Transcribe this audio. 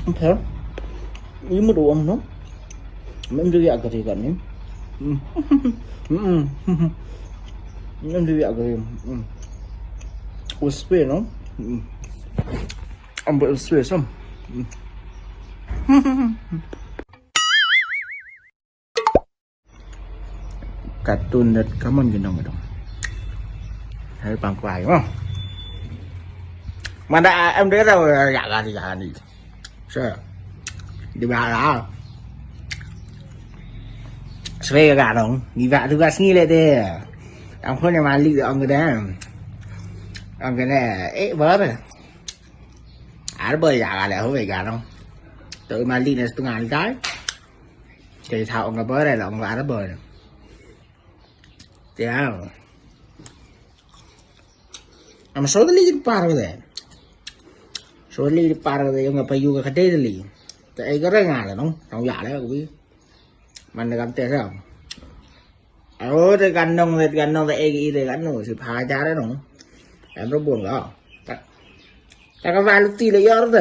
Không thấy ý một đồ ông nó em đi dạo cái gì gần ấy em đi dạo cái gì ủa spray nó ông bị spray xong kartun dan kamu gendong dong hay bằng quài đúng không mà đã em biết rồi dạ đi sao đi vào đó Sve gà dong đi vào thứ gà lại thế ông không mà đi ông cái này ấy vớ rồi nó bơi gà lại không phải gà đâu tự mà đi này tôi ngàn cái thì thạo ông cái bơi này là ông gà nó bơi thì sao ama số lý di parah deh số lý di parah deh yang apa juga kadai deh tại cái này ngà là nó không giả đấy cũng biết mình là cầm tiền sao thì gan nông thì gan nông thì phá cha đấy nó em rất buồn đó ta có vài lúc tí là do đó